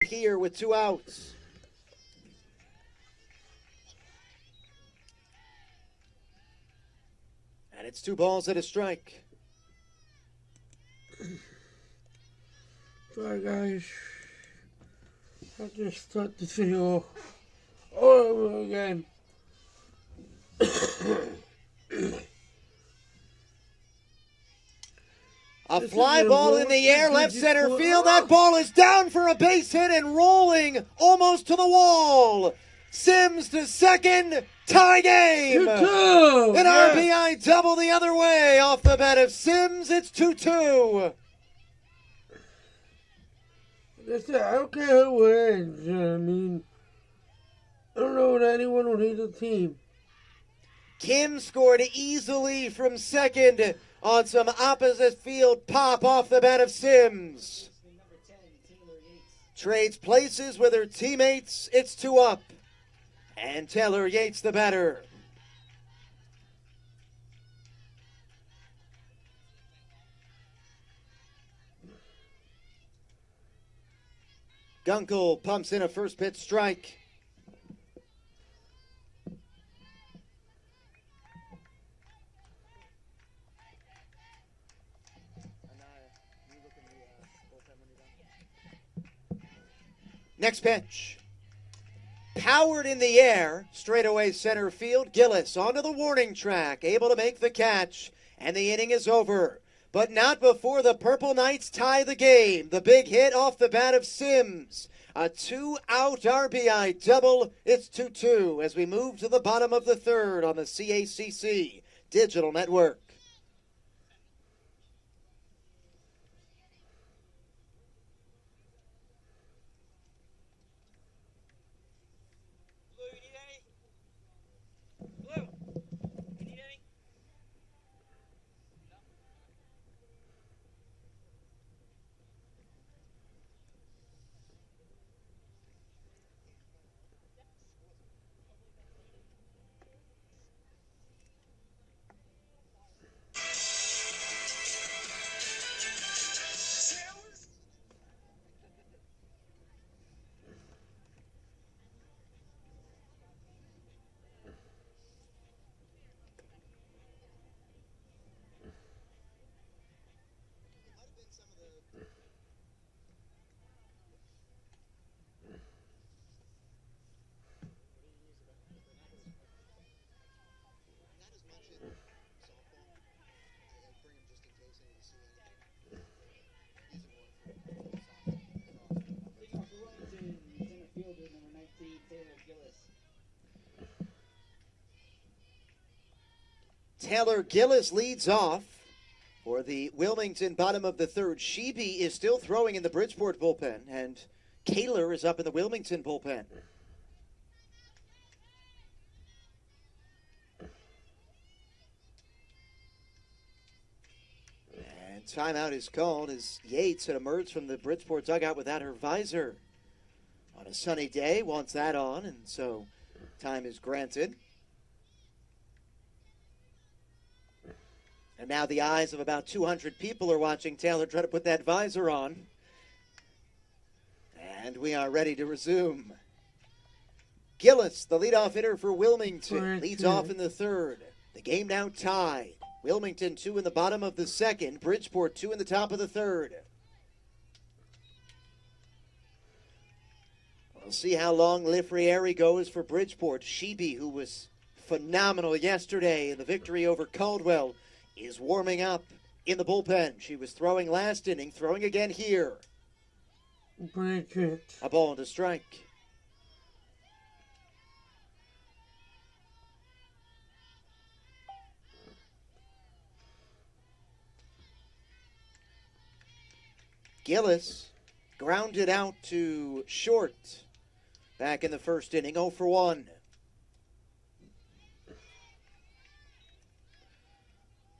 here with 2 outs. And it's 2 balls and a strike. Sorry guys, I just start this video all over again. A fly ball in the air, left center field. That ball is down for a base hit and rolling almost to the wall. Sims to second, tie game. 2-2. An RBI double the other way off the bat of Sims. It's 2-2. I don't care who wins. I mean, I don't know that anyone would hate the team. Kim scored easily from second on some opposite field pop off the bat of Sims. Trades places with her teammates. It's 2 up. And Taylor Yates the batter. Gunkel pumps in a first pitch strike. Next pitch. Powered in the air, straightaway center field. Gillis onto the warning track, able to make the catch, and the inning is over. But not before the Purple Knights tie the game. The big hit off the bat of Sims. A 2-out RBI double. It's 2-2 as we move to the bottom of the third on the CACC Digital Network. Taylor Gillis leads off for the Wilmington bottom of the third. Sheeby is still throwing in the Bridgeport bullpen, and Kaler is up in the Wilmington bullpen. And timeout is called as Yates had emerged from the Bridgeport dugout without her visor. On a sunny day, wants that on, and so time is granted. And now the eyes of about 200 people are watching Taylor try to put that visor on. And we are ready to resume. Gillis, the leadoff hitter for Wilmington, leads off in the third. The game now tied. Wilmington 2 in the bottom of the second. Bridgeport 2 in the top of the third. We'll see how long Lifrieri goes for Bridgeport. Sheeby, who was phenomenal yesterday in the victory over Caldwell, is warming up in the bullpen. She was throwing last inning, throwing again here. Bridget. A ball and a strike. Gillis grounded out to short back in the first inning, 0 for 1.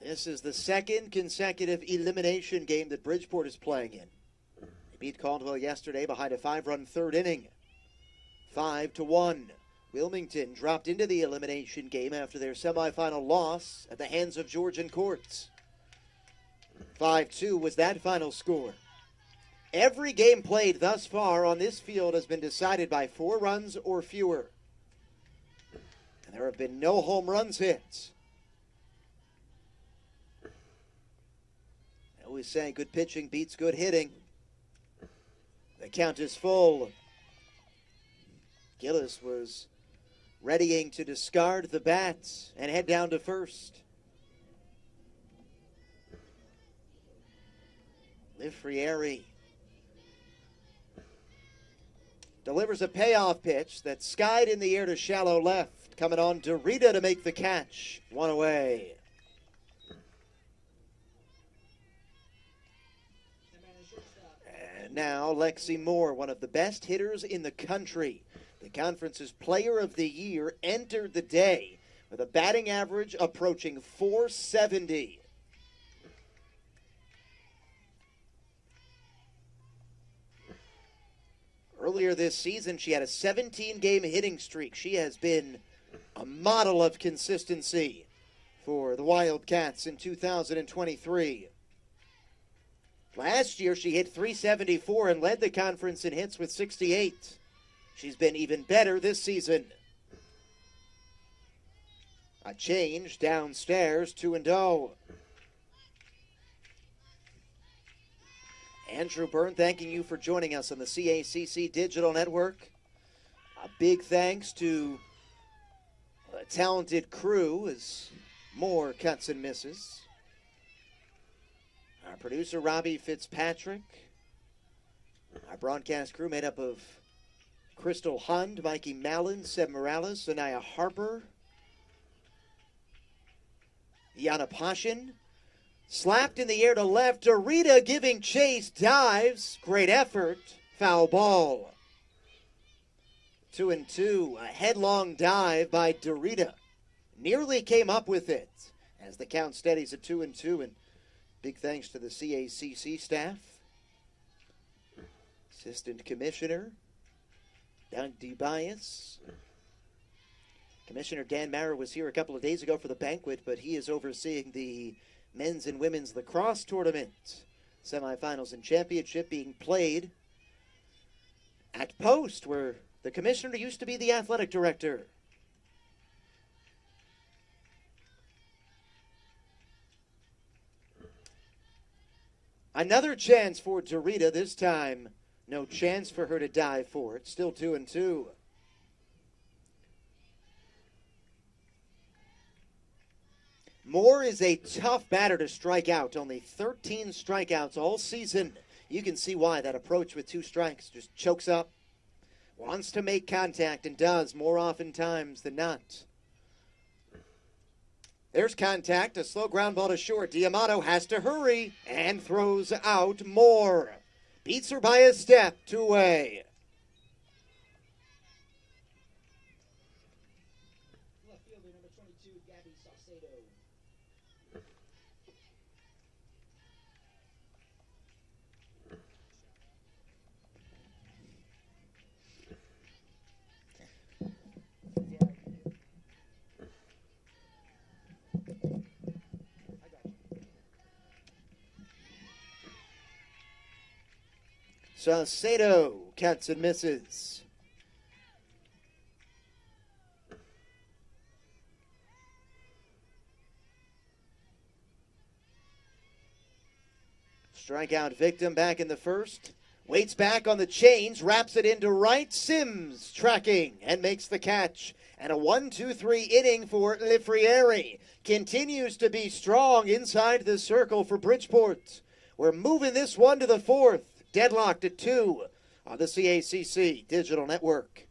This is the second consecutive elimination game that Bridgeport is playing in. They beat Caldwell yesterday behind a 5-run third inning. 5-1. Wilmington dropped into the elimination game after their semifinal loss at the hands of Georgian Courts. 5-2 was that final score. Every game played thus far on this field has been decided by 4 runs or fewer. And there have been no home runs hit. I always say good pitching beats good hitting. The count is full. Gillis was readying to discard the bats and head down to first. Lifrieri delivers a payoff pitch that's skied in the air to shallow left. Coming on Dorita to make the catch. 1 away. And now Lexi Moore, one of the best hitters in the country. The conference's player of the year entered the day with a batting average approaching .470. Earlier this season, she had a 17-game hitting streak. She has been a model of consistency for the Wildcats in 2023. Last year, she hit .374 and led the conference in hits with 68. She's been even better this season. A change downstairs, 2-0. Andrew Byrne, thanking you for joining us on the CACC Digital Network. A big thanks to a talented crew as more cuts and misses. Our producer, Robbie Fitzpatrick. Our broadcast crew made up of Crystal Hund, Mikey Mallon, Seb Morales, Anaya Harper, Yana Pashin. Slapped in the air to left. Dorita giving chase. Dives. Great effort. Foul ball. 2-2. A headlong dive by Dorita. Nearly came up with it as the count steadies at 2-2. And big thanks to the CACC staff. Assistant Commissioner Doug DeBias. Commissioner Dan Mara was here a couple of days ago for the banquet, but he is overseeing the men's and women's lacrosse tournament. Semifinals and championship being played at Post, where the commissioner used to be the athletic director. Another chance for Dorita. This time, no chance for her to dive for it. Still 2-2. Moore is a tough batter to strike out. Only 13 strikeouts all season. You can see why that approach with 2 strikes just chokes up. Wants to make contact and does more often times than not. There's contact. A slow ground ball to short. Diamato has to hurry and throws out Moore. Beats her by a step. 2 away. Left fielder number 22, Gabby Saucedo. Saucedo cuts and misses. Strikeout victim back in the first. Waits back on the chains, wraps it into right. Sims tracking and makes the catch. And a 1-2-3 inning for Lifrieri. Continues to be strong inside the circle for Bridgeport. We're moving this one to the 4th. Deadlocked at 2 on the CACC Digital Network.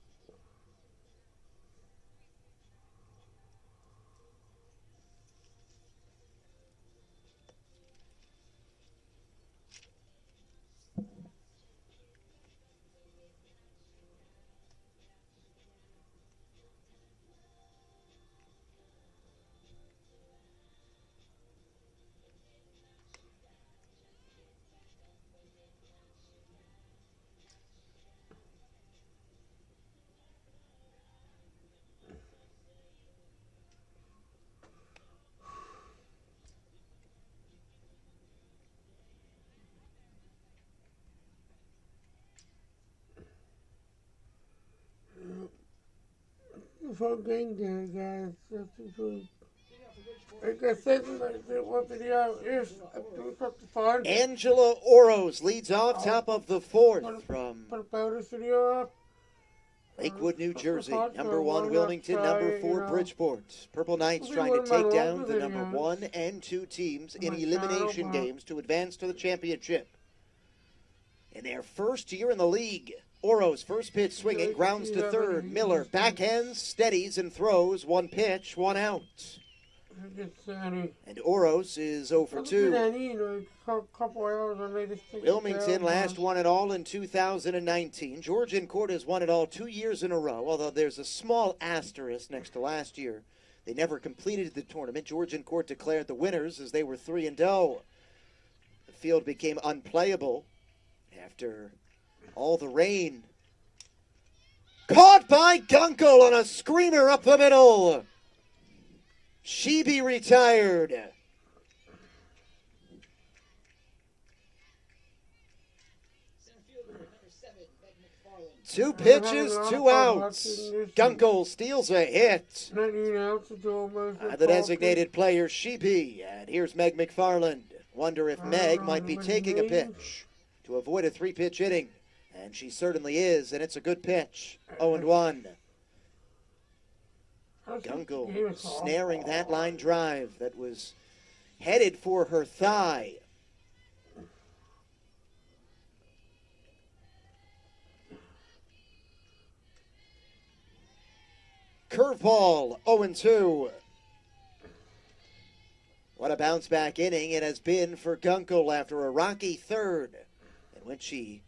fun game there, guys. That's usually, Looking out for Bridgeport. like I said, one video is doing something fun. Angela Oros leads off top of the fourth from Put a bonus video up. Lakewood, New Jersey. Fun, Number so one, why not Wilmington. try, Number four, you know. Bridgeport. Purple Knights Maybe trying to one of my take down longer the number videos. 1 and 2 teams in My elimination channel, games to advance to the championship. In their first year in the league, Oros first pitch swinging, grounds to third. Miller backhands, steadies, and throws. 1 pitch, 1 out. And Oros is 0 for 2. Wilmington last won it all in 2019. Georgian-Court has won it all 2 years in a row, although there's a small asterisk next to last year. They never completed the tournament. Georgian-Court declared the winners as they were 3-0. The field became unplayable after all the rain. Caught by Gunkel on a screamer up the middle. Shebe retired. Center fielder, number 7, Meg McFarland. 2 pitches, 2 outs. Gunkel steals a hit. The designated player, Shebe. And here's Meg McFarland. Wonder if Meg might be taking a pitch to avoid a 3-pitch inning. And she certainly is, and it's a good pitch. 0-1. Gunkel snaring that line drive that was headed for her thigh. Curveball, 0-2. What a bounce back inning it has been for Gunkel after a rocky third, in which she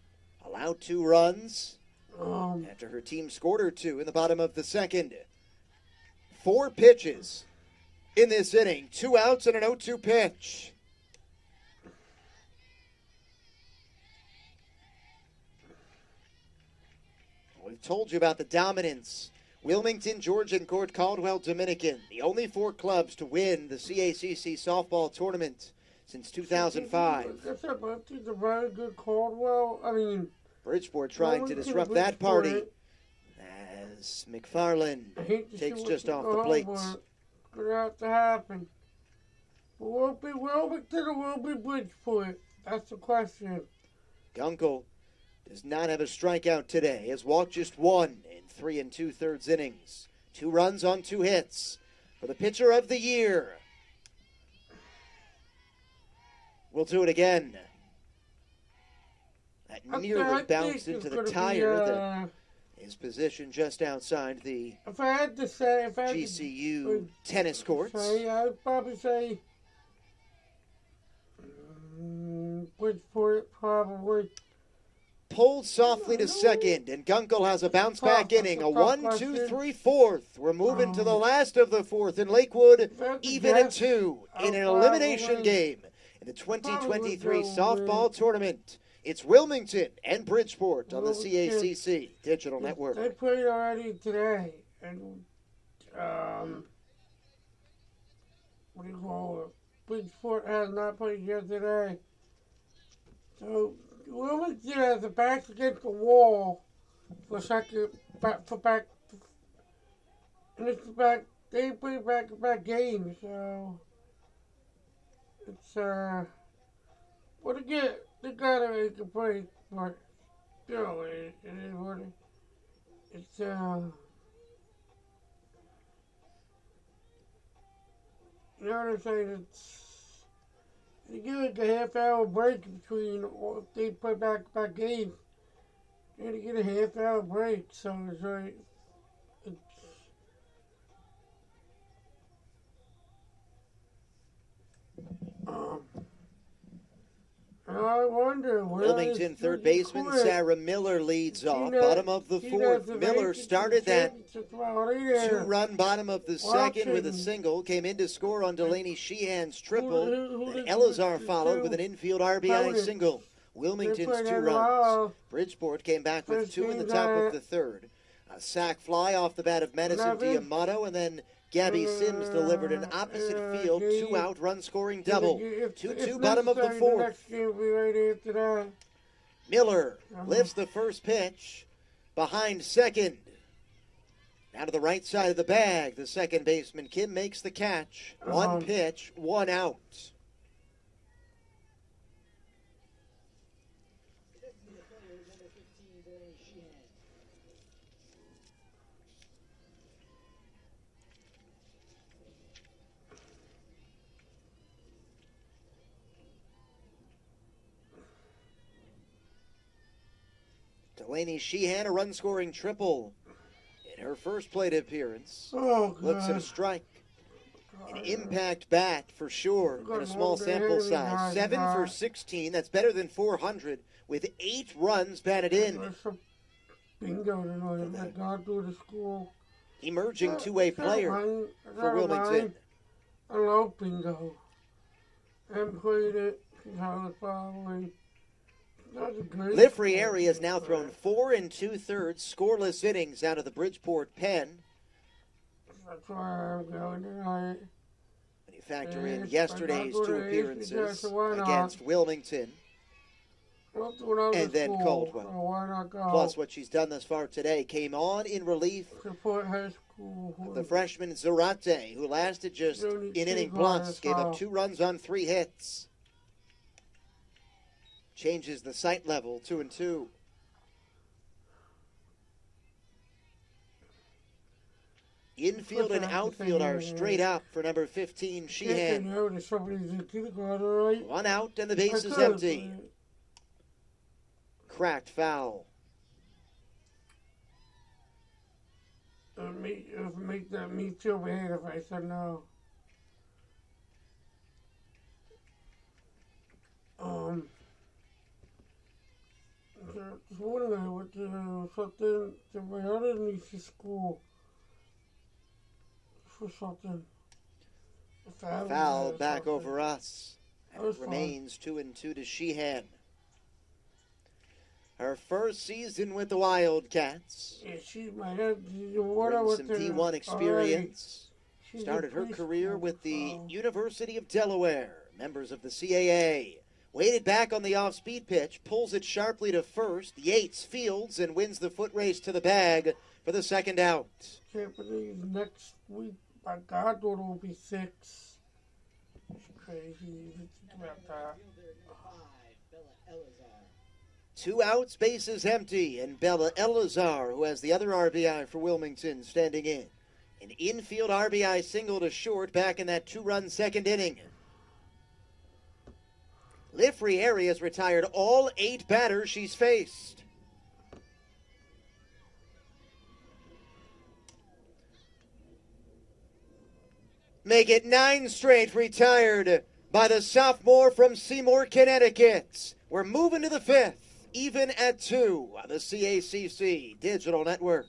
allowed 2 runs after her team scored her 2 in the bottom of the second. 4 pitches in this inning, 2 outs and an 0-2 pitch. We've told you about the dominance. Wilmington, Georgian-Court, Caldwell, Dominican, the only 4 clubs to win the CACC softball tournament since 2005. That's a very good Caldwell. I mean, Bridgeport trying to disrupt that party as McFarland takes just off the plate. It's going to have to happen. Will it be Wilmington or will it be Bridgeport? That's the question. Gunkel does not have a strikeout today. Has walked just 1 in 3 2/3 innings. 2 runs on 2 hits for the pitcher of the year. We'll do it again. That nearly bounced into the tire that is positioned just outside the if I had to say, GCU tennis courts. I would probably say Bridgeport probably. Pulled softly to second, and Gunkel has a bounce back inning. A 1-2-3 fourth. We're moving to the last of the fourth in Lakewood, even at 2 in an elimination game in the 2023 softball tournament. It's Wilmington and Bridgeport on the CACC Digital Network. They played already today, and what do you call it? Bridgeport has not played yet today. So Wilmington has the back against the wall for second, back, and it's back. They play back-to-back games, so it's what again? They gotta make a break, but you know it is what it's you know what I'm saying? They give like a half-hour break between if they play back-to-back games. They gotta get a half-hour break, so it's like it's. I wonder. Wilmington third baseman Sarah Miller leads off. Bottom of the fourth. Miller started that 2-run bottom of the second with a single. Came in to score on Delaney Sheehan's triple. Then Elazar followed with an infield RBI single. Wilmington's 2 runs. Bridgeport came back with 2 in the top of the third. A sac fly off the bat of Madison Diamato, and then Gabby Sims delivered an opposite field 2-out run scoring double. 2-2 bottom of the fourth. Miller lifts the first pitch behind second. Now to the right side of the bag, the second baseman Kim makes the catch. One pitch, one out. This is the player, number 15, Delaney Sheehan. Delaney Sheehan, a run-scoring triple in her first plate appearance. Oh, Looks at a God. strike. An impact bat for sure in a small sample size. 7 for 16. That's better than 400 with 8 runs batted in. There's some bingo tonight. My God, do the school. Emerging two-way player for Wilmington. I love bingo. And played it since I was probably. Lifrieri has now thrown 4 2/3 scoreless innings out of the Bridgeport pen. That's why I'm going tonight. When you factor in yesterday's 2 appearances against Wilmington and then Caldwell. Plus what she's done thus far today came on in relief of the freshman Zarate, who lasted just an inning plus, gave up 2 runs on 3 hits. Changes the sight level 2-2. Infield and outfield are straight up for number 15, Sheehan. 1 out and the base is empty. Cracked foul. Make that me feel bad if I said no. This morning I went to something to my other niece's school for something. Foul back over us. And it remains 2-2 to Sheehan. Her first season with the Wildcats. Yeah, she might have brings some D1 experience. Started her career with the University of Delaware, members of the CAA. Waited back on the off-speed pitch, pulls it sharply to first. Yates fields and wins the foot race to the bag for the second out. Can't believe next week, my God, it will be 6. It's crazy. Think about that. 2 outs, bases empty, and Bella Elazar, who has the other RBI for Wilmington, standing in. An infield RBI single to short back in that 2-run second inning. Lifrieri has retired all 8 batters she's faced. Make it 9 straight retired by the sophomore from Seymour, Connecticut. We're moving to the 5th, even at 2 on the CACC Digital Network.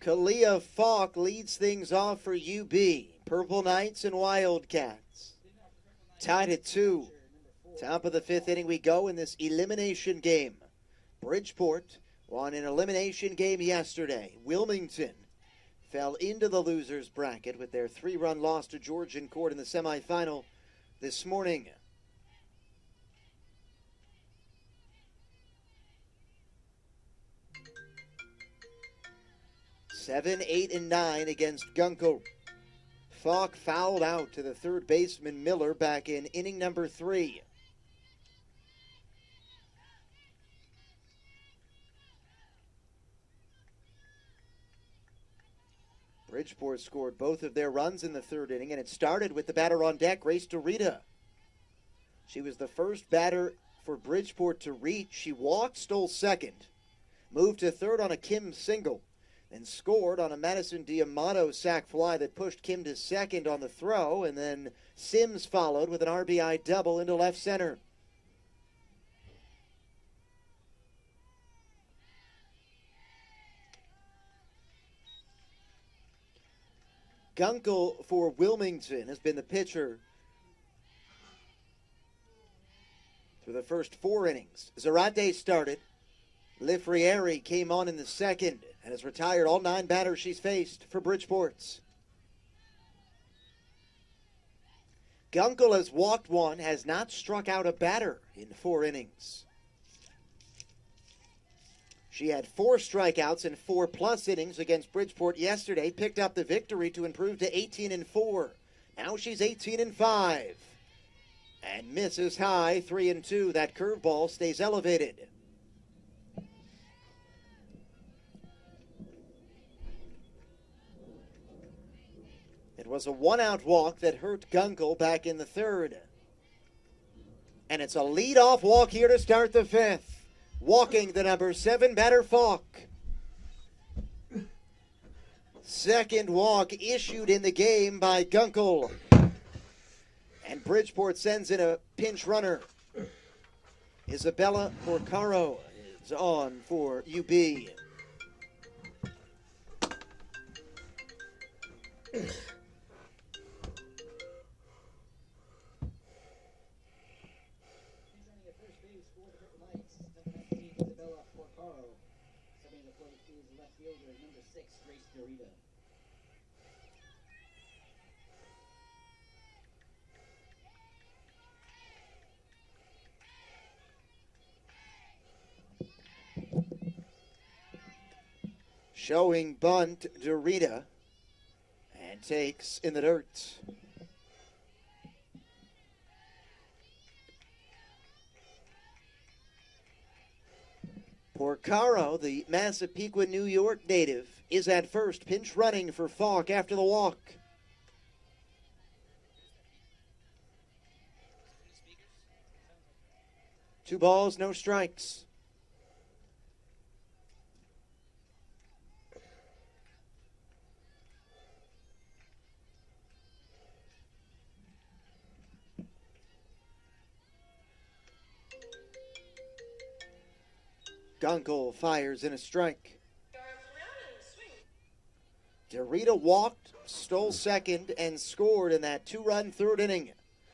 Kalia Falk leads things off for UB. Purple Knights and Wildcats. Tied at 2. Top of the 5th inning we go in this elimination game. Bridgeport won an elimination game yesterday. Wilmington fell into the losers bracket with their 3-run loss to Georgian Court in the semifinal this morning. 7, 8, and 9 against Gunkel. Falk fouled out to the third baseman Miller back in inning number 3. Bridgeport scored both of their runs in the third inning, and it started with the batter on deck, Grace Dorita. She was the first batter for Bridgeport to reach. She walked, stole second, moved to third on a Kim single, then scored on a Madison Diamato sac fly that pushed Kim to second on the throw, and then Sims followed with an RBI double into left center. Gunkel for Wilmington has been the pitcher through the first 4 innings. Zarate started. Lifrieri came on in the second and has retired all 9 batters she's faced for Bridgeport's. Gunkel has walked 1, has not struck out a batter in 4 innings. She had 4 strikeouts in 4+ innings against Bridgeport yesterday, picked up the victory to improve to 18-4. Now she's 18-5. And misses high, 3-2. That curveball stays elevated. It was a 1-out walk that hurt Gunkel back in the third. And it's a leadoff walk here to start the 5th. Walking the number 7 batter, Falk. Second walk issued in the game by Gunkel. And Bridgeport sends in a pinch runner. Isabella Porcaro is on for UB. Showing bunt, Dorita, and takes in the dirt. Porcaro, the Massapequa, New York native, is at first, pinch running for Falk after the walk. Two balls, no strikes. Gunkel fires in a strike. Dorita walked, stole second, and scored in that 2-run third inning.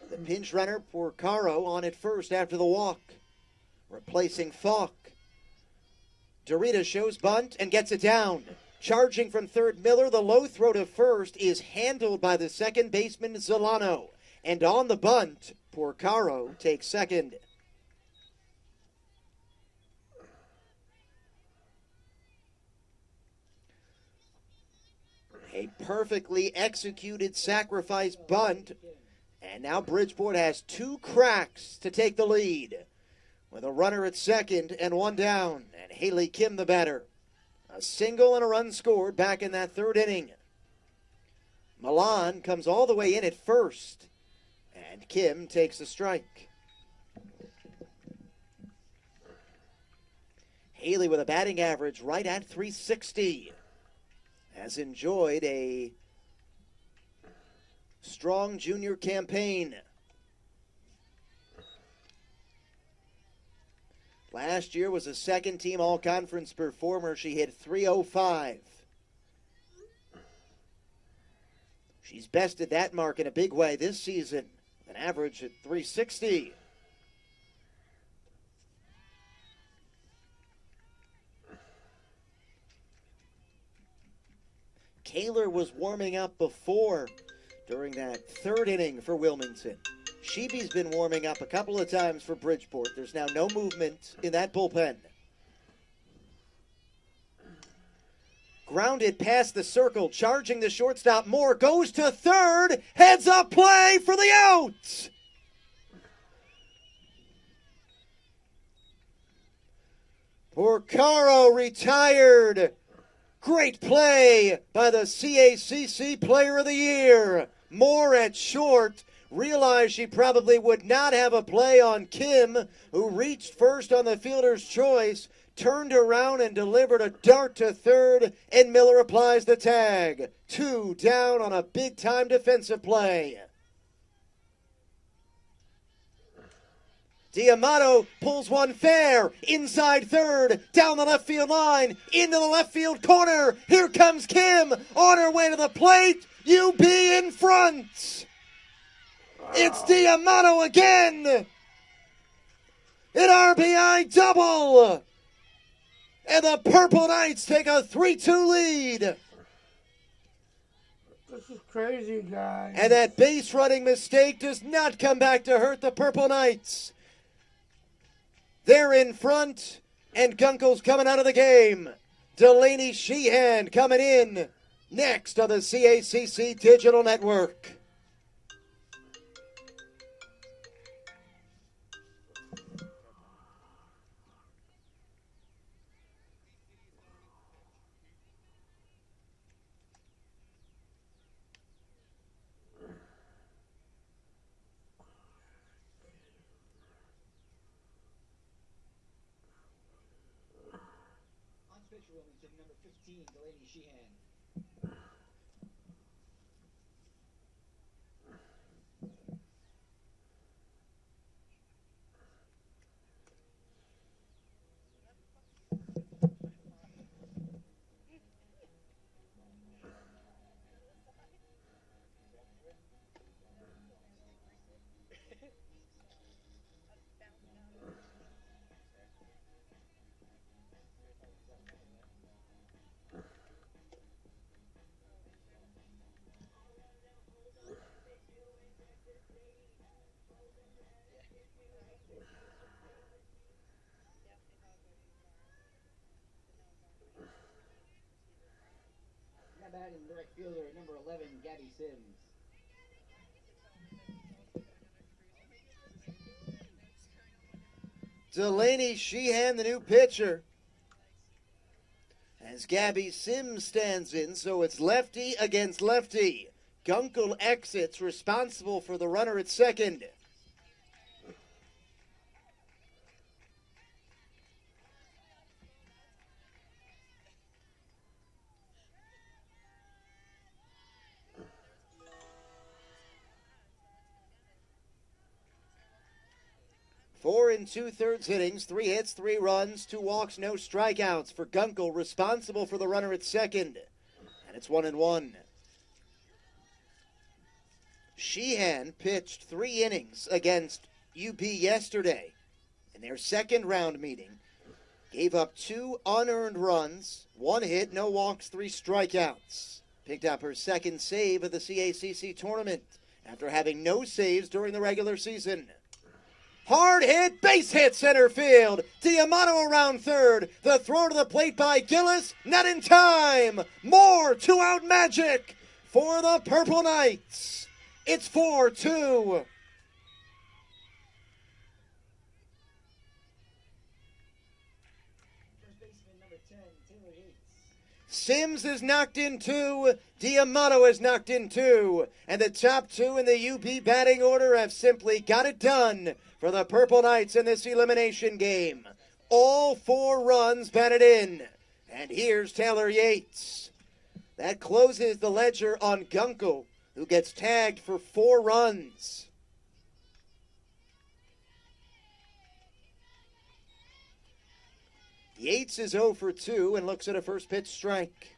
The pinch runner, Porcaro, on at first after the walk, replacing Falk. Dorita shows bunt and gets it down. Charging from third, Miller. The low throw to first is handled by the second baseman, Zolano. And on the bunt, Porcaro takes second. A perfectly executed sacrifice bunt. And now Bridgeport has 2 cracks to take the lead. With a runner at second and 1 down. And Haley Kim the batter. A single and a run scored back in that third inning. Milan comes all the way in at first. And Kim takes a strike. Haley with a batting average right at .360. Has enjoyed a strong junior campaign. Last year was a second-team all-conference performer. She hit .305. She's bested that mark in a big way this season, an average at .360. Kaler was warming up before during that third inning for Wilmington. Sheeby's been warming up a couple of times for Bridgeport. There's now no movement in that bullpen. Grounded past the circle, charging the shortstop. Moore goes to third. Heads up play for the out. Porcaro retired Great play by the CACC Player of the Year. Moore at short. Realized she probably would not have a play on Kim, who reached first on the fielder's choice, turned around and delivered a dart to third, and Miller applies the tag. 2 down on a big-time defensive play. D'Amato pulls one fair, inside third, down the left field line, into the left field corner. Here comes Kim on her way to the plate. UB in front. It's D'Amato again. An RBI double. And the Purple Knights take a 3-2 lead. This is crazy, guys. And that base running mistake does not come back to hurt the Purple Knights. They're in front, and Gunkel's coming out of the game. Delaney Sheehan coming in next on the CACC Digital Network. On pitch for Wilmington, number 15, Delaney Sheehan. Now batting the right fielder, number 11, Gabby Sims. Delaney Sheehan, the new pitcher. As Gabby Sims stands in, so it's lefty against lefty. Gunkel exits, responsible for the runner at second. Four and 2/3 innings, 3 hits, 3 runs, 2 walks, no strikeouts for Gunkel, responsible for the runner at second. And it's 1-1. Sheehan pitched 3 innings against UP yesterday in their second round meeting. Gave up 2 unearned runs, 1 hit, no walks, 3 strikeouts. Picked up her second save of the CACC tournament after having no saves during the regular season. Hard hit, base hit center field. D'Amato around third. The throw to the plate by Gillis, not in time. More 2-out magic for the Purple Knights. It's 4-2. First baseman, number 10, Taylor Yates. Sims is knocked in 2. D'Amato is knocked in 2. And the top 2 in the UP batting order have simply got it done for the Purple Knights in this elimination game. All 4 runs batted in. And here's Taylor Yates. That closes the ledger on Gunkel, who gets tagged for 4 runs. Yates is 0 for 2 and looks at a first pitch strike.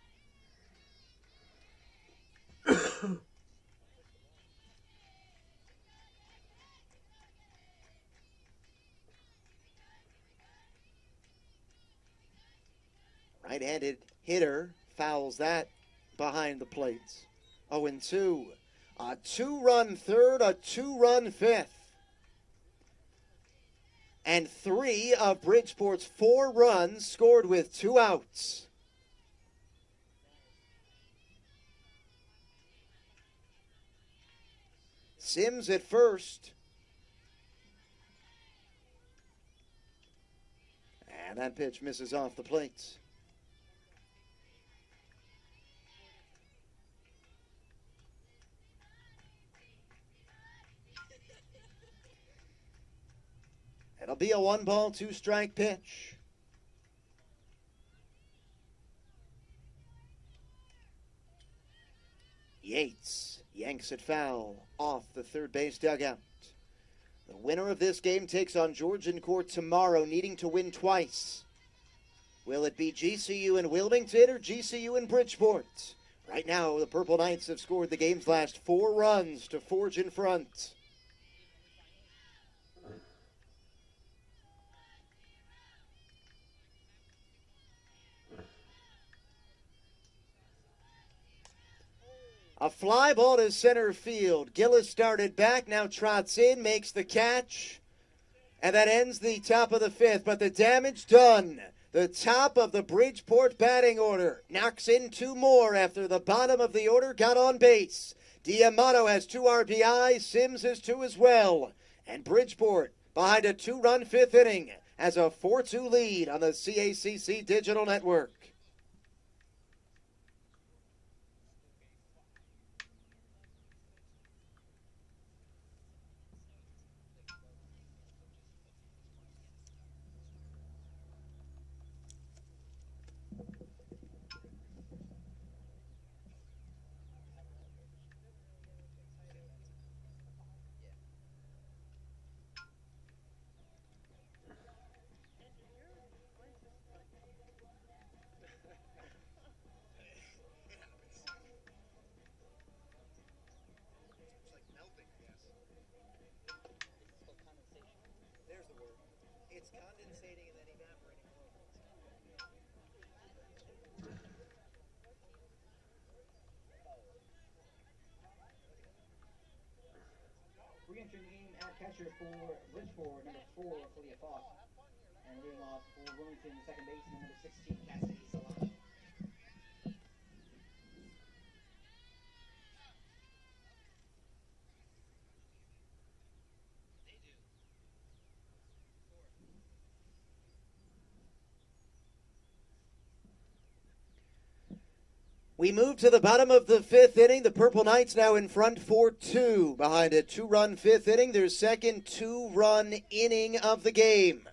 Right-handed hitter fouls that behind the plates. 0-2. A 2-run third, a 2-run fifth. And 3 of Bridgeport's 4 runs scored with 2 outs. Sims at first. And that pitch misses off the plate. It'll be a 1-ball, 2-strike pitch. Yates yanks it foul off the third base dugout. The winner of this game takes on Georgian Court tomorrow, needing to win twice. Will it be GCU in Wilmington or GCU in Bridgeport? Right now, the Purple Knights have scored the game's last 4 runs to forge in front. A fly ball to center field. Gillis started back, now trots in, makes the catch. And that ends the top of the 5th, but the damage done. The top of the Bridgeport batting order knocks in 2 more after the bottom of the order got on base. Diamato has 2 RBI, Sims has 2 as well. And Bridgeport, behind a 2-run 5th inning, has a 4-2 lead on the CACC Digital Network. Re-entering the game at catcher for Bridgeport, number 4, Kalia Fox. And leading off for Wilmington, second baseman, number 16, Cassidy Solano. We move to the bottom of the 5th inning. The Purple Knights now in front 4-2 behind a 2-run 5th inning, their second 2-run inning of the game.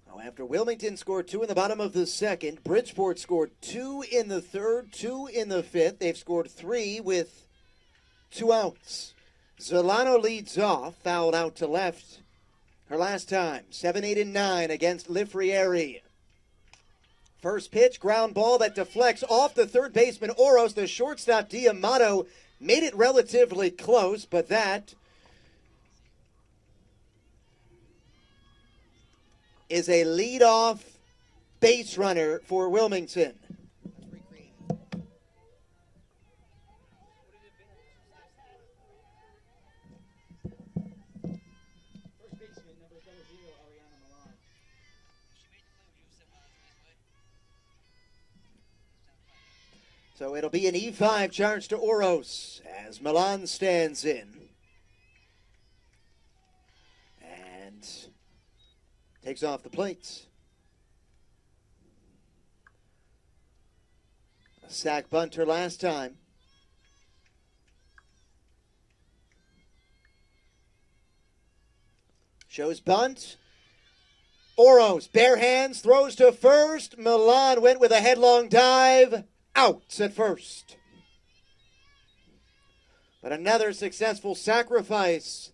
Now, after Wilmington scored 2 in the bottom of the 2nd, Bridgeport scored 2 in the 3rd, 2 in the 5th. They've scored 3 with 2 outs. Zolano leads off, fouled out to left. Her last time, 7, 8, and 9 against Lifrieri. First pitch, ground ball that deflects off the third baseman Oros. The shortstop Diamato made it relatively close, but that is a leadoff base runner for Wilmington. So it'll be an E5 charge to Oros as Milan stands in. And takes off the plates. A sack bunter last time. Shows bunt. Oros, bare hands, throws to first. Milan went with a headlong dive. Out at first. But another successful sacrifice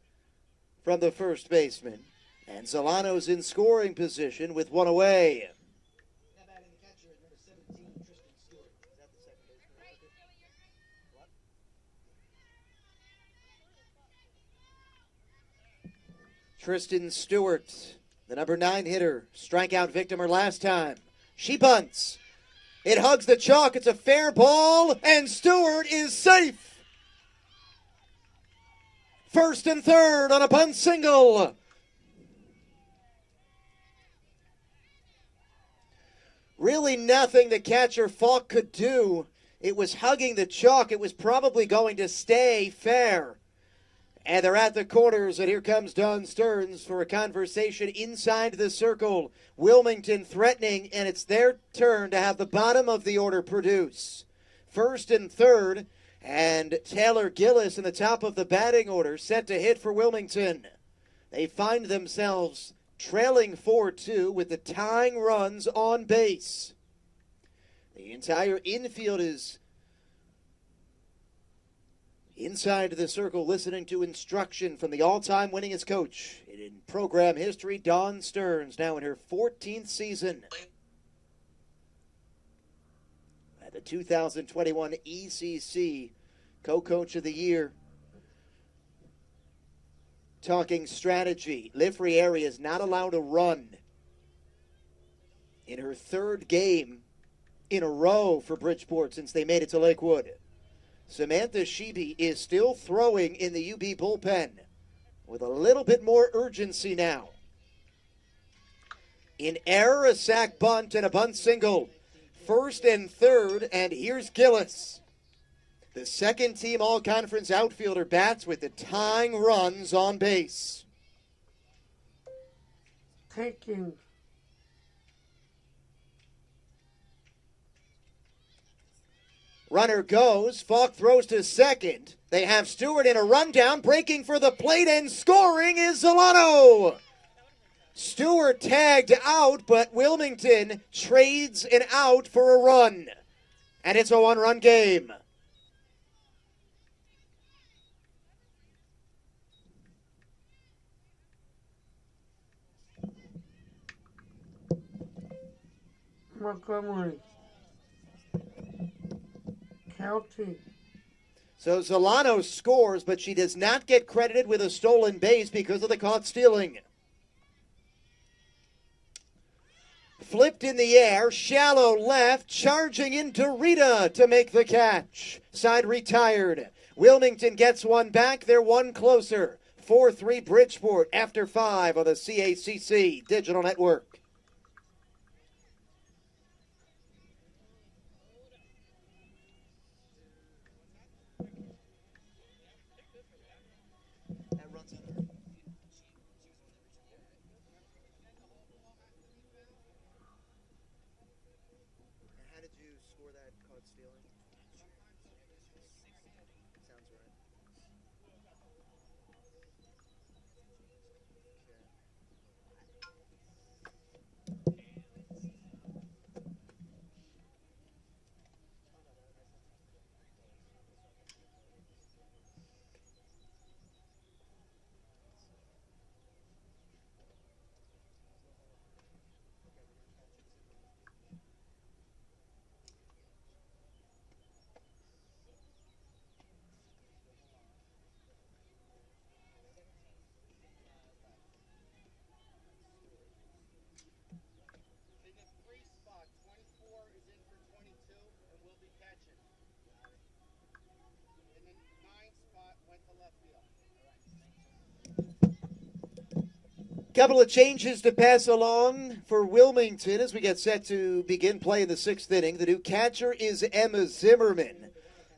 from the first baseman. And Zolano's in scoring position with 1 away. Now batting the catcher is number 17, Tristan Stewart. Is that the second baseman? What? Tristan Stewart, the number 9 hitter, strikeout victim her last time. She bunts. It hugs the chalk. It's a fair ball, and Stewart is safe. First and third on a bunt single. Really nothing the catcher Falk could do. It was hugging the chalk. It was probably going to stay fair. And they're at the corners, and here comes Don Stearns for a conversation inside the circle. Wilmington threatening, and it's their turn to have the bottom of the order produce. First and third And Taylor Gillis in the top of the batting order set to hit for Wilmington. They find themselves trailing 4-2 with the tying runs on base. The entire infield is inside the circle listening to instruction from the all-time winningest coach in program history, Dawn Stearns, now in her 14th season. The 2021 ECC Co-Coach of the Year. Talking strategy, Liv Frieri is not allowed a run in her third game in a row for Bridgeport since they made it to Lakewood. Samantha Sheeby is still throwing in the UB bullpen with a little bit more urgency now. In error, a sac bunt, and a bunt single. First and third, and here's Gillis. The second team all-conference outfielder bats with the tying runs on base. Taking. Runner goes, Falk throws to second. They have Stewart in a rundown, breaking for the plate, and scoring is Zolano. Stewart tagged out, but Wilmington trades an out for a run. And it's a one-run game. Montgomery. County. So Zolano scores, but she does not get credited with a stolen base because of the caught stealing. Flipped in the air, shallow left, charging into Rita to make the catch. Side retired. Wilmington gets one back, they're one closer. 4-3 Bridgeport after 5 on the CACC Digital Network. Couple of changes to pass along for Wilmington as we get set to begin play in the 6th inning. The new catcher is Emma Zimmerman.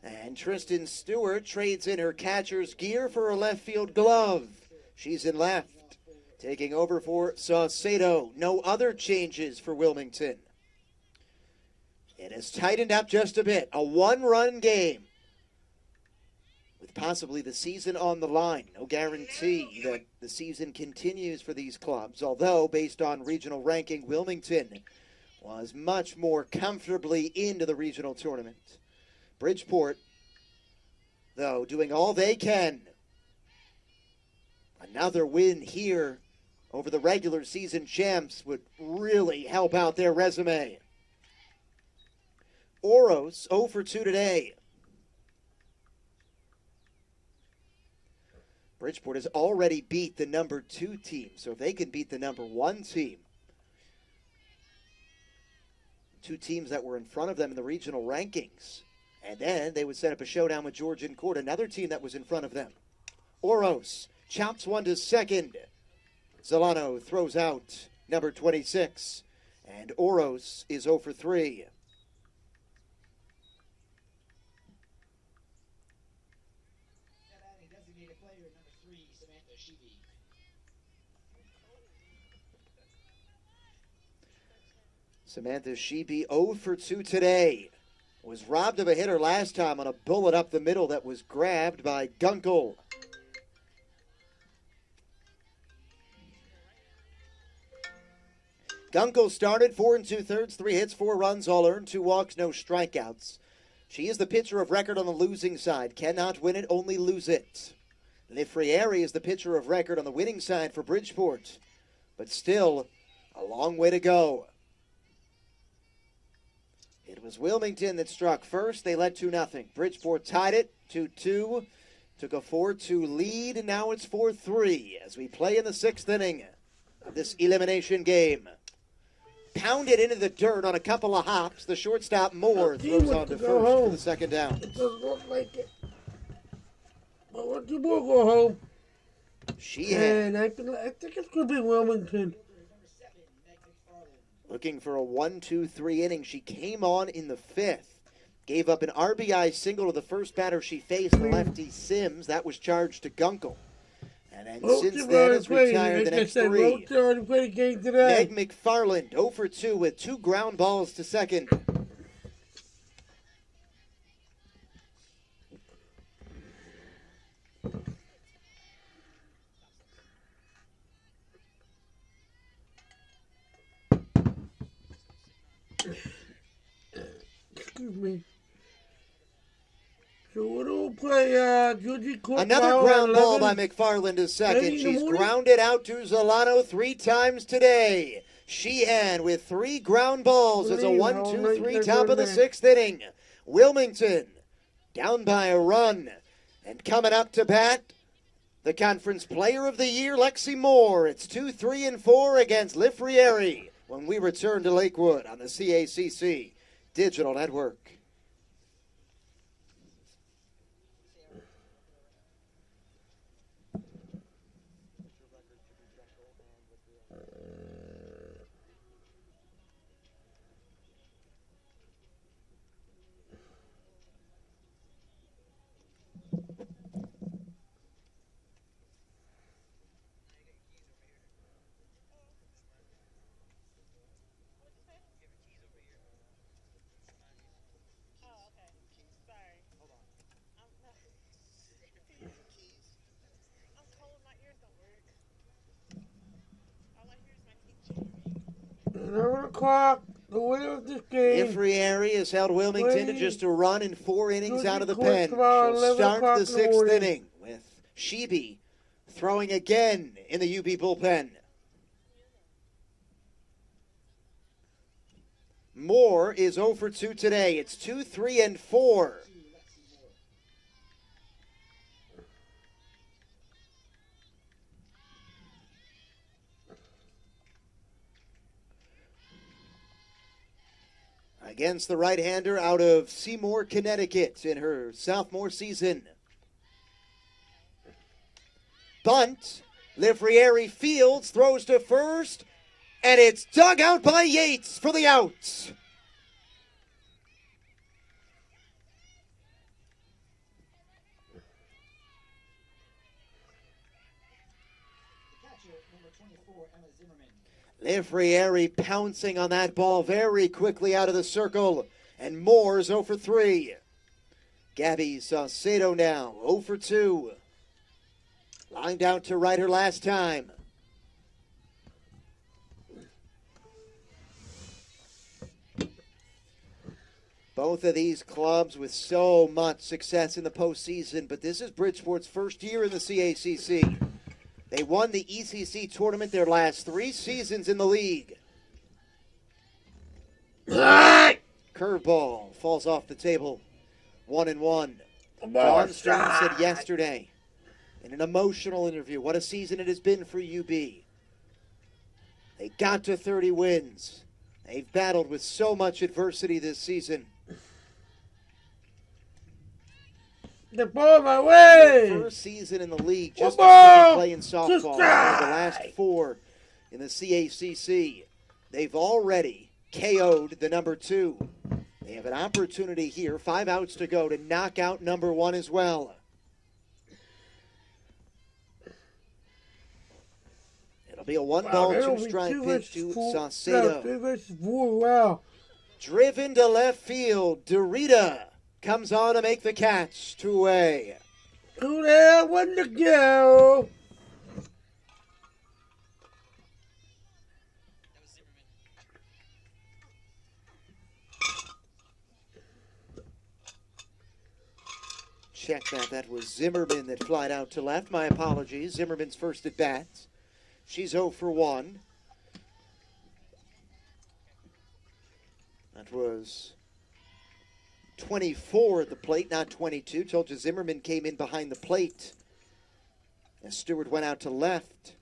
And Tristan Stewart trades in her catcher's gear for a left field glove. She's in left. Taking over for Saucedo. No other changes for Wilmington. It has tightened up just a bit. A one-run game. With possibly the season on the line. No guarantee that the season continues for these clubs. Although, based on regional ranking, Wilmington was much more comfortably into the regional tournament. Bridgeport, though, doing all they can. Another win here over the regular season champs would really help out their resume. Oros 0 for 2 today. Bridgeport has already beat the number 2 team, so if they can beat the number 1 team, 2 teams that were in front of them in the regional rankings, and then they would set up a showdown with Georgian Court, another team that was in front of them. Oros chops one to second. Zolano throws out number 26, and Oros is 0 for 3. Samantha Sheeby 0 for 2 today. Was robbed of a hitter last time on a bullet up the middle that was grabbed by Gunkel. Gunkel started 4 2/3, 3 hits, 4 runs, all earned, 2 walks, no strikeouts. She is the pitcher of record on the losing side. Cannot win it, only lose it. Lifrieri is the pitcher of record on the winning side for Bridgeport. But still, a long way to go. It was Wilmington that struck first. They led 2-0. Bridgeport tied it 2-2. Took a 4-2 lead, and now it's 4-3 as we play in the 6th inning of this elimination game. Pounded into the dirt on a couple of hops. The shortstop Moore throws on to first for the second down. It doesn't look like it. But let the ball go home. Sheehan. And I think it's going to be Wilmington. Looking for a 1-2-3 inning. She came on in the 5th. Gave up an RBI single to the first batter she faced, the lefty Sims. That was charged to Gunkel. And then since then has retired the next 3. Meg McFarland 0 for 2 with 2 ground balls to second. Excuse me. So we'll play Judy Cook. Another ground ball by McFarland to second. She's grounded out to Zolano 3 times today. Sheehan with 3 ground balls. It's a 1-2-3 top of the 6th inning. Wilmington down by a run. And coming up to bat, the Conference Player of the Year, Lexi Moore. It's 2-3-4 against Lifrieri when we return to Lakewood on the CACC Digital Network. At 11 o'clock, the winner of this game. Lifrieri has held Wilmington to just a run in 4 innings out of the pen. Tomorrow, She'll start the 6th morning. inning with Sheeby throwing again in the UB bullpen. Moore is 0 for 2 today. It's 2-3-4. Against the right-hander out of Seymour, Connecticut in her sophomore season. Bunt. Lifrieri fields, throws to first, and it's dug out by Yates for the out. Lifrieri pouncing on that ball very quickly out of the circle. And Moore's 0 for 3. Gabby Saucedo now 0 for 2. Lined out to right her last time. Both of these clubs with so much success in the postseason, but this is Bridgeport's first year in the CACC. They won the ECC tournament their last 3 seasons in the league. Curveball falls off the table. 1-1. Dawn Stern said yesterday in an emotional interview, what a season it has been for UB. They got to 30 wins. They've battled with so much adversity this season. The ball my way. Their first season in the league, just playing softball. The last 4 in the CACC. They've already KO'd the number 2. They have an opportunity here, 5 outs to go, to knock out number 1 as well. It'll be a 1-ball, 2-strike pitch to Saucedo. Wow. Driven to left field. Dorita comes on to make the catch. 2 away. Who there? One to go. Check that. That was Zimmerman that flied out to left. My apologies. Zimmerman's first at bat. She's 0 for 1. That was 24 at the plate, not 22. Told you Zimmerman came in behind the plate as Stewart went out to left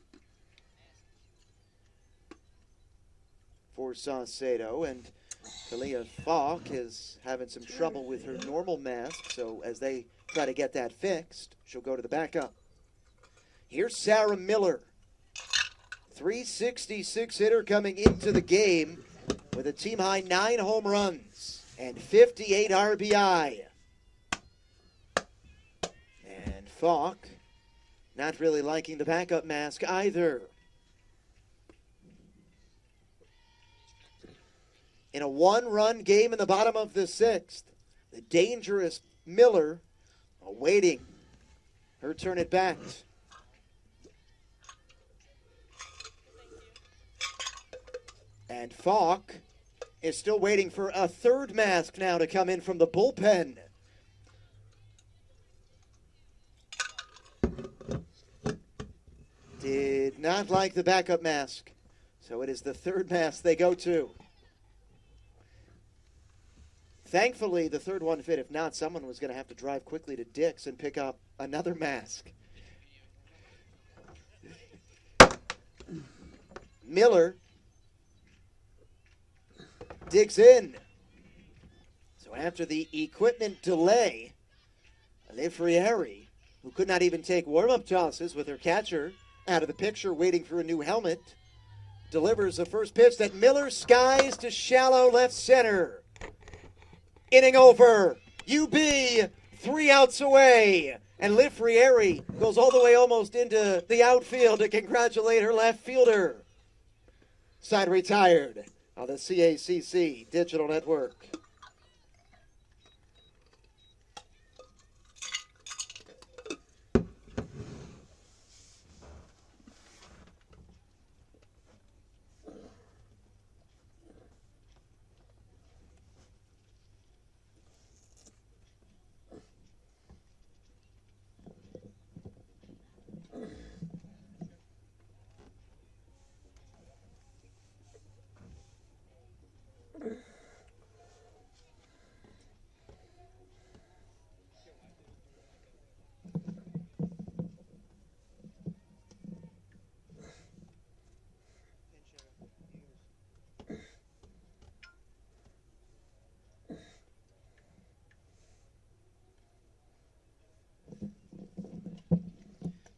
for Saucedo. And Kalia Falk is having some trouble with her normal mask, so as they try to get that fixed, she'll go to the backup. Here's Sarah Miller, 366 hitter coming into the game with a team-high 9 home runs and 58 RBI. And Falk not really liking the backup mask either. In a 1-run game in the bottom of the 6th, the dangerous Miller awaiting her turn at bat. And Falk is still waiting for a third mask now to come in from the bullpen. Did not like the backup mask, so it is the third mask they go to. Thankfully, the third one fit. If not, someone was going to have to drive quickly to Dick's and pick up another mask. Miller digs in. So after the equipment delay, Lefrieri, who could not even take warm-up tosses with her catcher out of the picture waiting for a new helmet, delivers the first pitch that Miller skies to shallow left center. Inning over. UB 3 outs away. And Lefrieri goes all the way almost into the outfield to congratulate her left fielder. Side retired on the CACC Digital Network.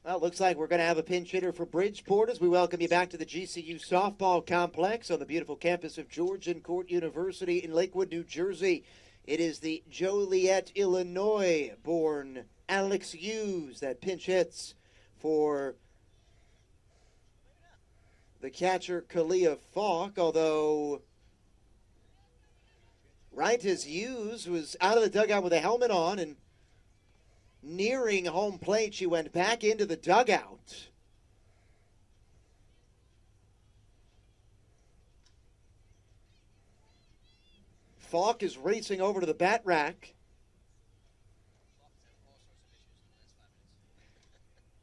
Well, it looks like we're going to have a pinch hitter for Bridgeport as we welcome you back to the GCU softball complex on the beautiful campus of Georgian Court University in Lakewood, New Jersey. It is the Joliet, Illinois-born Alex Hughes that pinch hits for the catcher Kalia Falk, although right as Hughes was out of the dugout with a helmet on and nearing home plate, she went back into the dugout. Falk is racing over to the bat rack.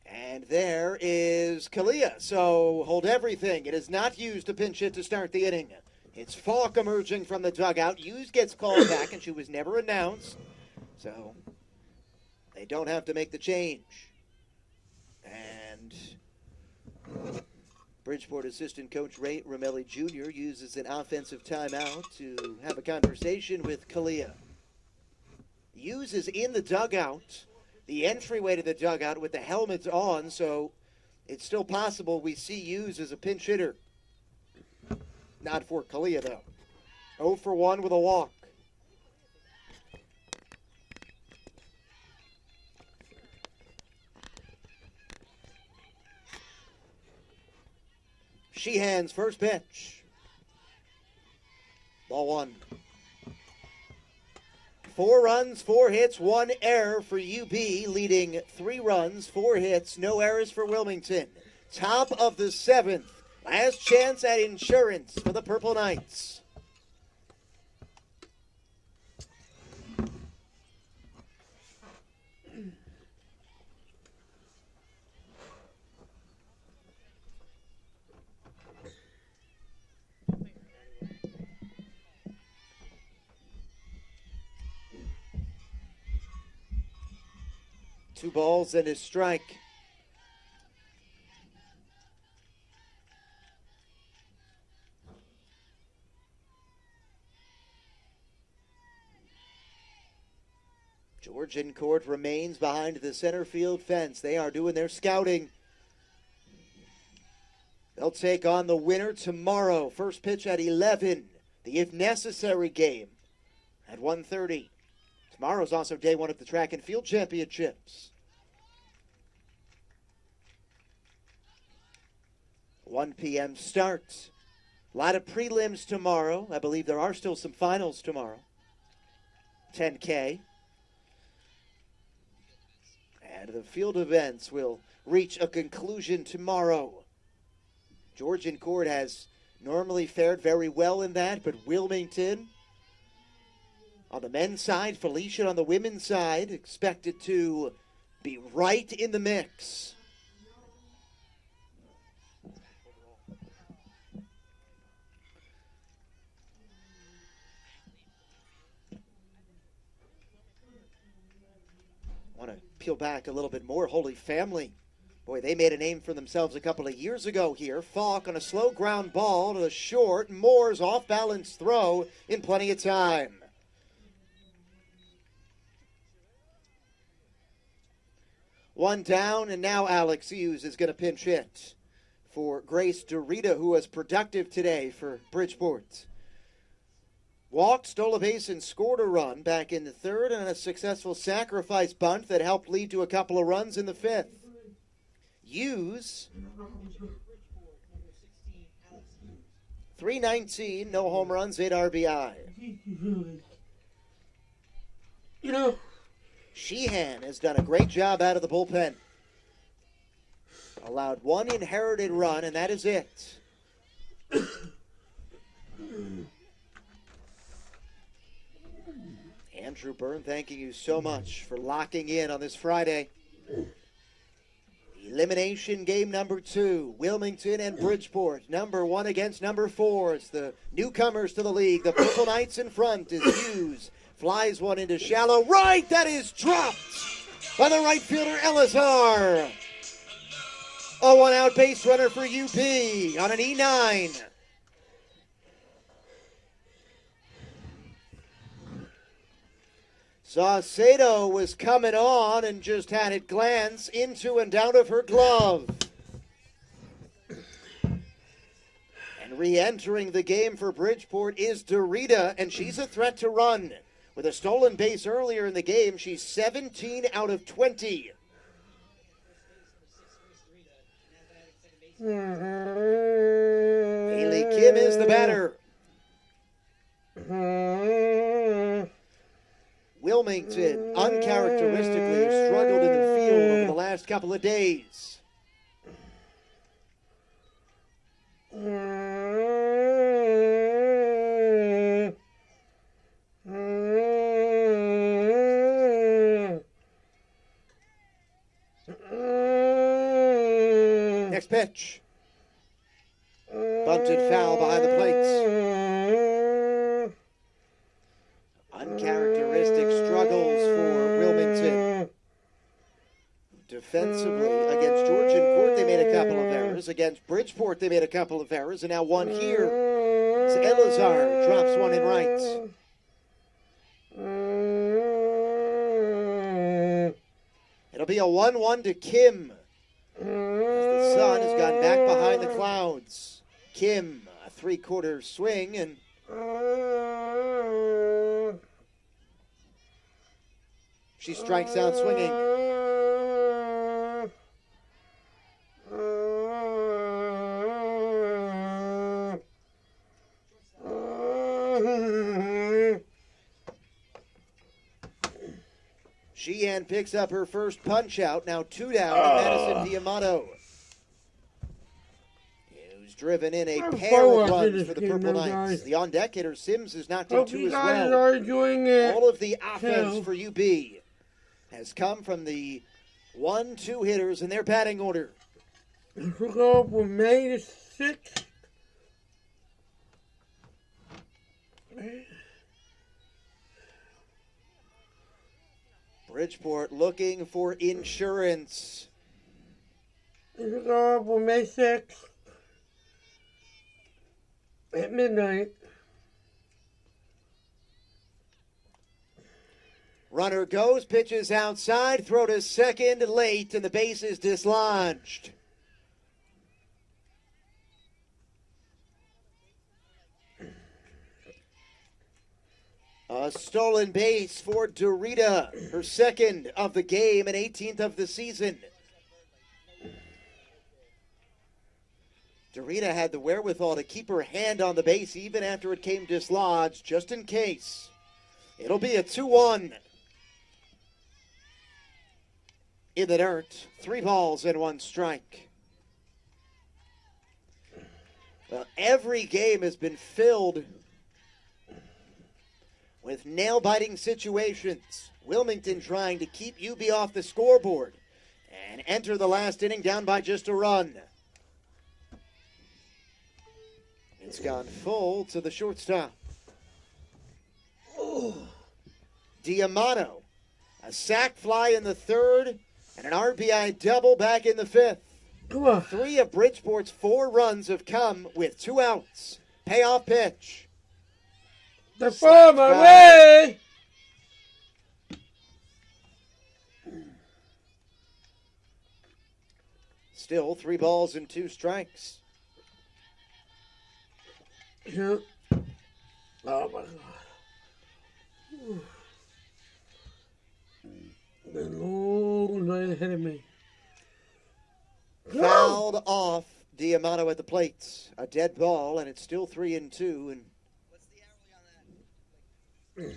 And there is Kalia. So hold everything. It is not Hughes to pinch hit to start the inning. It's Falk emerging from the dugout. Hughes gets called back, and she was never announced. So they don't have to make the change. And Bridgeport assistant coach Ray Romelli Jr. uses an offensive timeout to have a conversation with Kalia. Hughes is in the dugout, the entryway to the dugout with the helmets on, so it's still possible we see Hughes as a pinch hitter. Not for Kalia, though. 0 for 1 with a walk. Sheehan's first pitch. Ball 1. 4 runs, 4 hits, 1 error for UB, leading 3 runs, 4 hits, no errors for Wilmington. Top of the 7th. Last chance at insurance for the Purple Knights. Two balls and a strike. Georgian Court remains behind the center field fence. They are doing their scouting. They'll take on the winner tomorrow. First pitch at 11. The if necessary game at 1:30. Tomorrow's also day 1 of the track and field championships. 1 p.m. start. A lot of prelims tomorrow. I believe there are still some finals tomorrow. 10K. And the field events will reach a conclusion tomorrow. Georgian Court has normally fared very well in that, but Wilmington on the men's side, Felicia on the women's side, expected to be right in the mix. Want to peel back a little bit more. Holy Family. Boy, they made a name for themselves a couple of years ago here. Falk on a slow ground ball to the short. Moore's off-balance throw in plenty of time. One down, and now Alex Hughes is going to pinch hit for Grace Dorita, who was productive today for Bridgeport. Walked, stole a base, and scored a run back in the 3rd, and a successful sacrifice bunt that helped lead to a couple of runs in the 5th. Hughes, 319, no home runs, 8 RBI. You know, Sheehan has done a great job out of the bullpen. Allowed 1 inherited run, and that is it. Andrew Byrne, thanking you so much for locking in on this Friday. Elimination game number 2, Wilmington and Bridgeport. Number 1 against number 4. It's the newcomers to the league. The Purple Knights in front is Hughes. Flies one into shallow right. That is dropped by the right fielder, Elazar. A 1-out base runner for UP on an E9. Saucedo was coming on and just had it glance into and out of her glove. And re-entering the game for Bridgeport is Dorita, and she's a threat to run. With a stolen base earlier in the game, she's 17 out of 20. Haley Kim is the batter. Wilmington, uncharacteristically, has struggled in the field over the last couple of days. Next pitch. Bunted foul behind the plates. Uncharacteristic struggles for Wilmington. Defensively, against Georgian Court, they made a couple of errors. Against Bridgeport, they made a couple of errors. And now one here. So Elazar drops one in right. It'll be a 1-1 to Kim. As the sun has gone back behind the clouds. Kim, a 3/4 swing, and she strikes out swinging. Sheehan picks up her first punch out. Now 2 down to Madison Diamato, who's driven in a I'm pair of watching runs this for the game Purple now, Knights. guys. The on-deck hitter Sims is knocked in Hope 2 you as guys well. are enjoying it. All of the offense too. for UB has come from the 1-2 hitters in their batting order. We'll go for May the 6th. Bridgeport looking for insurance. We'll go for May 6th at midnight. Runner goes, pitches outside, throw to second late, and the base is dislodged. A stolen base for Dorita, her second of the game and 18th of the season. Dorita had the wherewithal to keep her hand on the base even after it came dislodged, just in case. It'll be a 2-1. In the dirt, 3 balls and 1 strike. Well, every game has been filled with nail-biting situations. Wilmington trying to keep UB off the scoreboard and enter the last inning down by just a run. It's gone full to the shortstop. Diamato, a sac fly in the 3rd, and an RBI double back in the 5th. Come on. 3 of Bridgeport's 4 runs have come with 2 outs. Payoff pitch. They're far my way. Still 3 balls and 2 strikes. Yeah. Oh my God. The long right ahead of me. Fouled off Diamato at the plate. A dead ball, and it's still 3-2. And What's the hourly on that?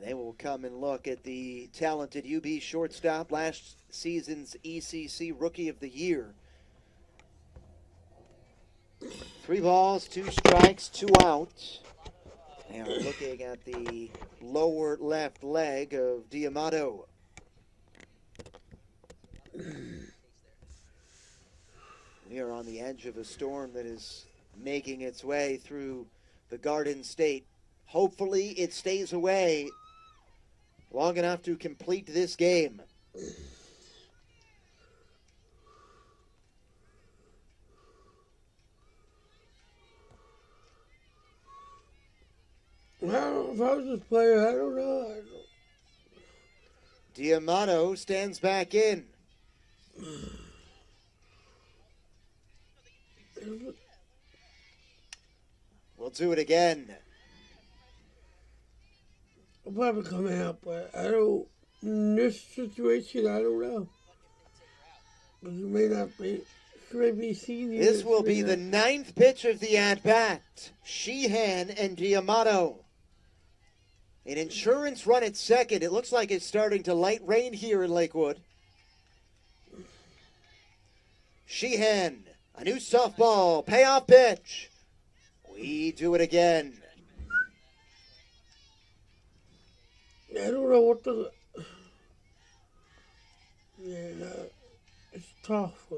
they will come and look at the talented UB shortstop, last season's ECC Rookie of the Year. 3 balls, 2 strikes, 2 out. They are looking at the lower left leg of Diamato. We are on the edge of a storm that is making its way through the Garden State. Hopefully it stays away long enough to complete this game. Well, if I was this player, I don't know. Diamato stands back in. We'll do it again. I'll probably come out, but I don't. In this situation, I don't know. But you may not be. Should be seen. This will be the 9th pitch of the at-bat. Sheehan and Diamato. An insurance run at second. It looks like it's starting to light rain here in Lakewood. Sheehan, a new softball, payoff pitch. We do it again. I don't know what the. Yeah, it's tough.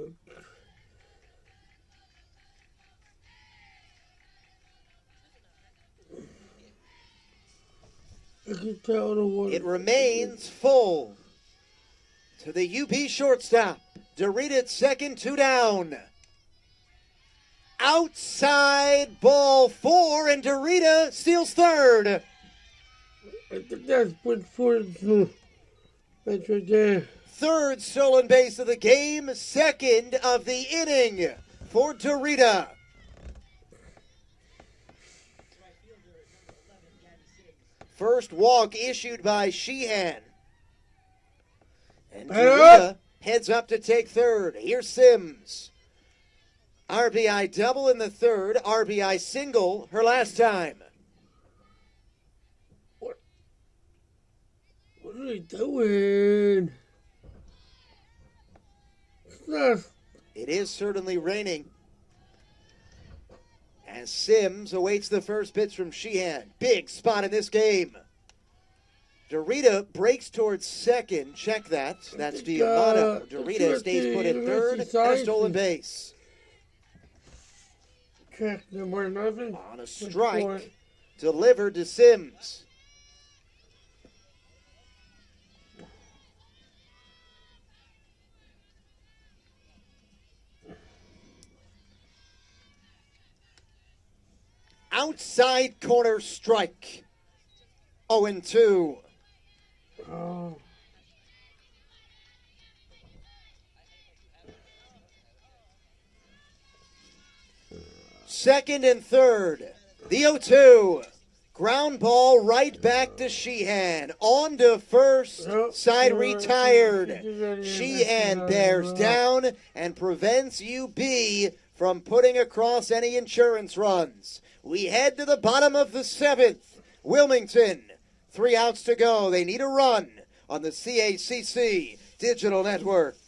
I can tell the one. It remains full to the UP shortstop. Dorita at second, 2 down. Outside ball 4, and Dorita steals third. I think that's Bridgeport. That's right there. Third stolen base of the game, second of the inning for Dorita. First walk issued by Sheehan. And Dorita heads up to take third. Here's Sims. RBI double in the third, RBI single her last time. What are they doing? It is certainly raining. As Sims awaits the first pitch from Sheehan. Big spot in this game. Dorita breaks towards second. Check that. That's Diamato. Dorita stays put at third and a stolen base. Check number 11. On a strike. Delivered to Sims. Outside corner strike. 0-2. Oh. Second and third. The 0-2. Ground ball right back to Sheehan. On to first. Side retired. Sheehan bears down and prevents UB from putting across any insurance runs. We head to the bottom of the seventh. Wilmington, 3 outs to go. They need a run on the CACC Digital Network.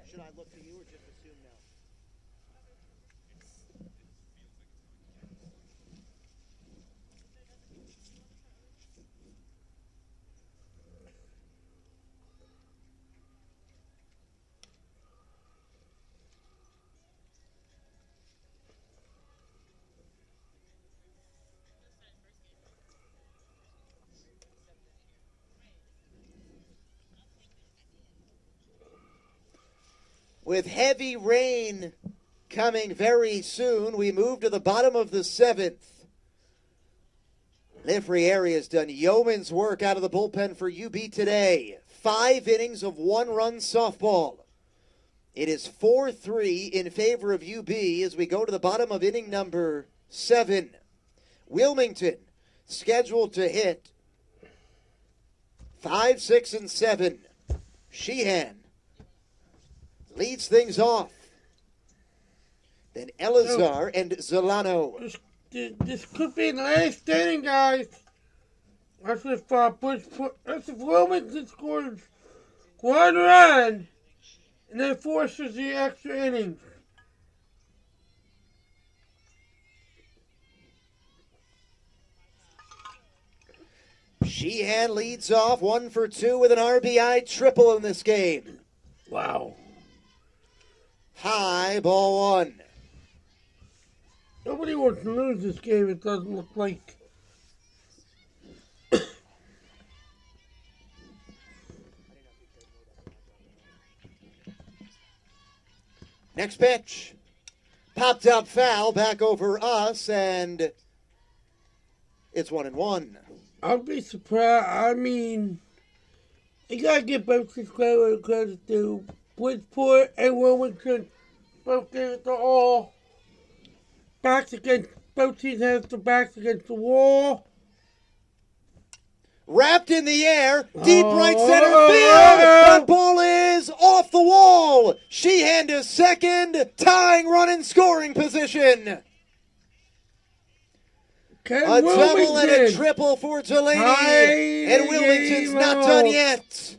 Should I look to you or just assume no? With heavy rain coming very soon, we move to the bottom of the seventh. Livrieri has done yeoman's work out of the bullpen for UB today. 5 innings of 1-run softball. It is 4-3 in favor of UB as we go to the bottom of inning number 7. Wilmington scheduled to hit 5, 6, and 7. Sheehan leads things off. Then Elazar and Zolano. This could be the last inning, guys. That's if Bridgeport, that's if Wilmington scores 1 run and then forces the extra innings. Sheehan leads off 1 for 2 with an RBI triple in this game. Wow. High, ball 1. Nobody wants to lose this game, it doesn't look like. Next pitch. Popped up foul back over us, and it's 1-1. I'll be surprised. I mean, you gotta give both this credit to Bridgeport and Wilmington. Both gave it to all. Backs against, both teams have their backs against the wall. Wrapped in the air, deep right center field. That ball is off the wall. Sheehan to second, tying run in scoring position. A double and a triple for Delaney, and Wilmington's not done yet.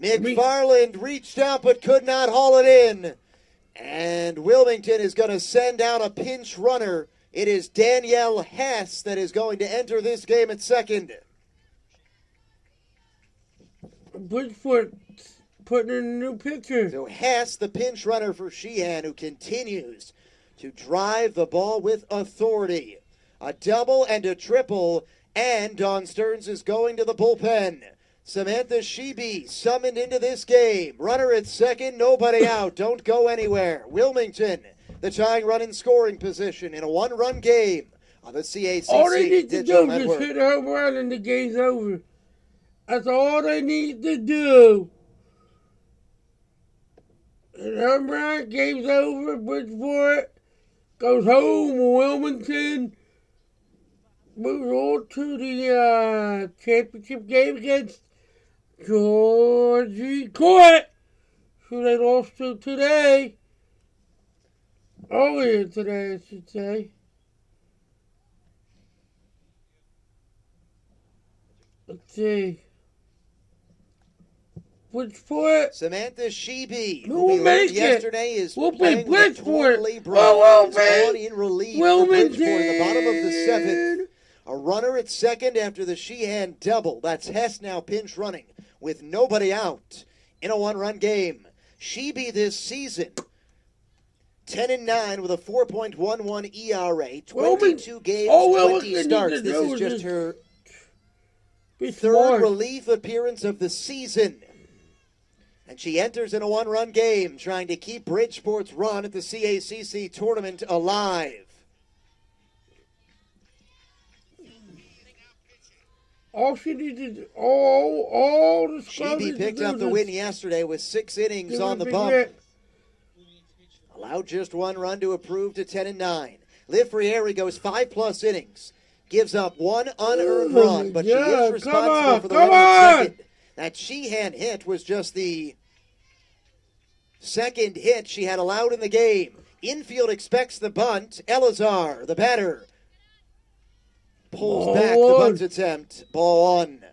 McFarland reached out but could not haul it in. And Wilmington is going to send out a pinch runner. It is Danielle Hess that is going to enter this game at second. Bridgeport putting in a new pitcher. So Hess, the pinch runner for Sheehan, who continues to drive the ball with authority. A double and a triple, and Dawn Stearns is going to the bullpen. Samantha Shebe summoned into this game. Runner at second, nobody out. Don't go anywhere. Wilmington, the tying run in scoring position in a 1-run game on the CACC. All they need to do is Network. just hit a home run and the game's over. That's all they need to do. Hit a home run, game's over. Bridgeport goes home. Wilmington moves on to the championship game against Georgie Court, who they lost to today. Earlier today, I should say. Let's see. Bridgeport. Samantha Sheeby, Who who we will learned make it? yesterday is We'll play playing with a Bridgeport. torn labrum, Oh, is well, on in relief for Bridgeport in the bottom of the seventh. A runner at second after the Sheehan double. That's Hess now pinch running with nobody out in a one-run game. Sheeby this season, 10-9 with a 4.11 ERA, 22 games, all 20 Wilmington starts. need to This do is is just just her be third smart. relief appearance of the season. And she enters in a one-run game, trying to keep Bridgeport's run at the CACC tournament alive. All she needed, all the squad Sheeby needs to picked do up is the just win yesterday with 6 innings give it on a the big bump. rip. Allowed just one run to improve to 10-9. Liv Frieri goes 5+ innings. Gives up one unearned Oh, run, but she yeah, is responsible come for the on, runner at come on. second. That Sheehan hit was just the second hit she had allowed in the game. Infield expects the bunt. Elazar, the batter, pulls Ball back the one. bunt attempt. Ball one.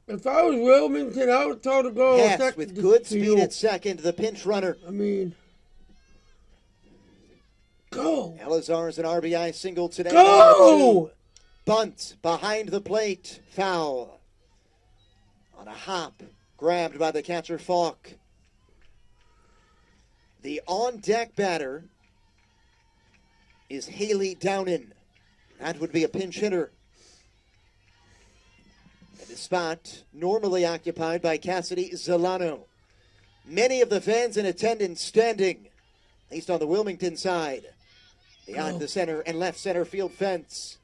If I was Wilmington, I would tell to go Hess second with to good field. speed at second, the pinch runner. I mean, go. Elazar's an RBI single today. Go! 1-2. Bunt behind the plate. Foul. On a hop. Grabbed by the catcher Falk. The on-deck batter is Haley Downen. That would be a pinch hitter. And the spot normally occupied by Cassidy Zolano. Many of the fans in attendance standing, at least on the Wilmington side, behind the center and left center field fence.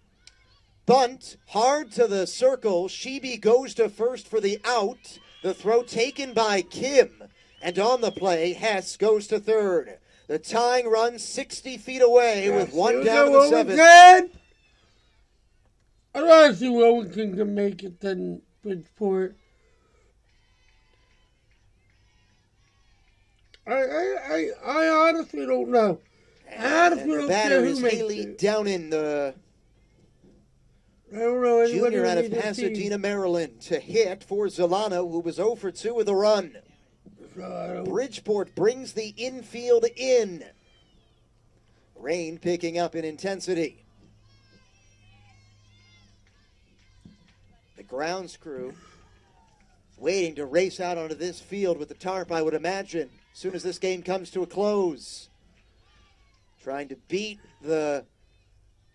Bunt, hard to the circle. Sheeby goes to first for the out. The throw taken by Kim. And on the play, Hess goes to third. The tying run 60 feet away with one down in the seventh. I'd rather see Wilmington can make it than Bridgeport. I honestly don't know. I honestly And the don't batter care is who makes Haley it. Downen, the I don't know anybody junior who out of made this team. Pasadena, Maryland, to hit for Zolano, who was 0 for 2 with a run. So I don't- Bridgeport brings the infield in. Rain picking up in intensity. The grounds crew waiting to race out onto this field with the tarp, I would imagine, as soon as this game comes to a close. Trying to beat the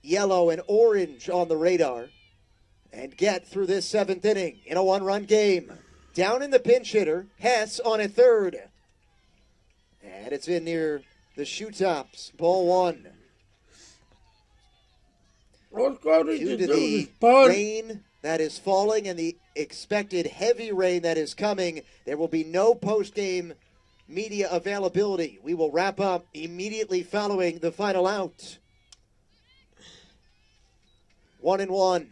yellow and orange on the radar and get through this seventh inning in a one-run game. Down in the pinch hitter, Hess on a third. And it's in near the shoe tops. Ball one. What's going to Due do to is the punt. rain that is falling and the expected heavy rain that is coming, there will be no post-game media availability. We will wrap up immediately following the final out. 1-1.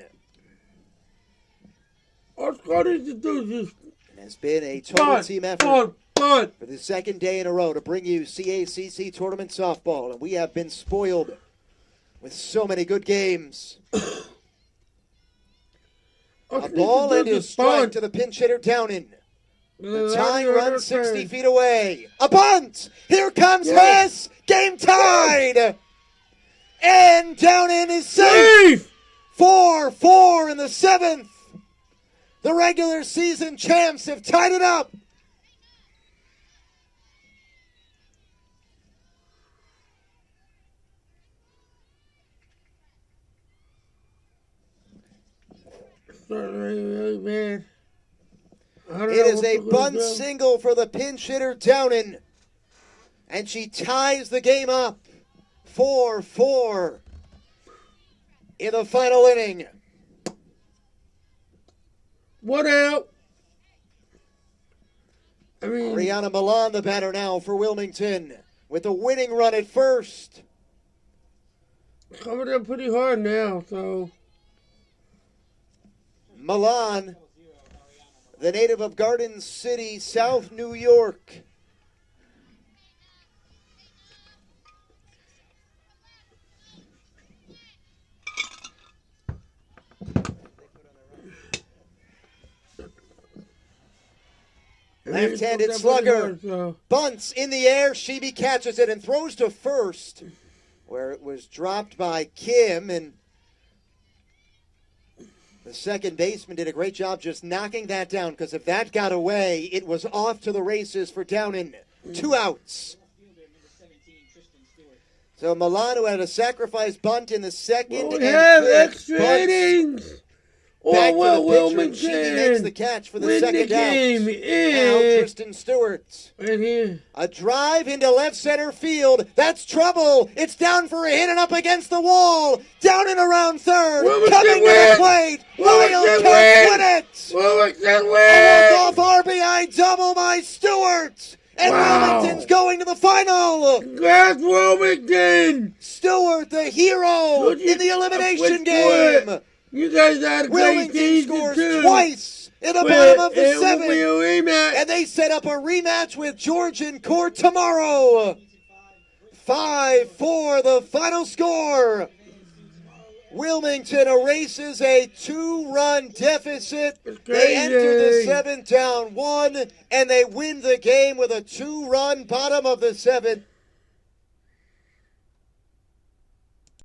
What's going to do is just It has been a total team effort punt. for the second day in a row to bring you CACC tournament softball, and we have been spoiled with so many good games. A ball and a strike to the pinch hitter Downen. The tying run 60 feet away. A bunt! Here comes Hess! Game tied! And Downen is safe! 4-4 in the seventh. The regular season champs have tied it up. Really bad. It is a bunt single for the pinch hitter Downen. And she ties the game up. 4-4 in the final inning. What out? I mean, Ariana Milan, the batter now for Wilmington, with the winning run at first. coming up pretty hard now, so. Milan, the native of Garden City, South New York. Left-handed slugger, bunts in the air. Sheeby catches it and throws to first, where it was dropped by Kim, and the second baseman did a great job just knocking that down, because if that got away, it was off to the races for Downen. 2 outs. So Milano had a sacrifice bunt in the second. We and have third. extra Bunts innings. back Oh, well, to the pitcher, and Wilmington Sheeby makes the catch for the win second the game. out. Now Tristan Stewart. Right here. A drive into left center field. That's trouble. It's down for a hit and up against the wall. Down and around third. Wilmington Coming to the win. plate. Wilmington Wildcats win it. Wilmington A win. walk-off RBI double by Stewart. And Wow. Wilmington's going to the final. Congrats, Wilmington. Stewart, the hero Should you- in the elimination Bridgeport. game. You guys had a great Wilmington season, scores too. twice in the But bottom of the it will be a seventh. rematch. And they set up a rematch with George in court tomorrow. 5-4 the final score. Wilmington erases a 2-run deficit. It's They enter the crazy. 7th down 1, and they win the game with a 2-run bottom of the 7th.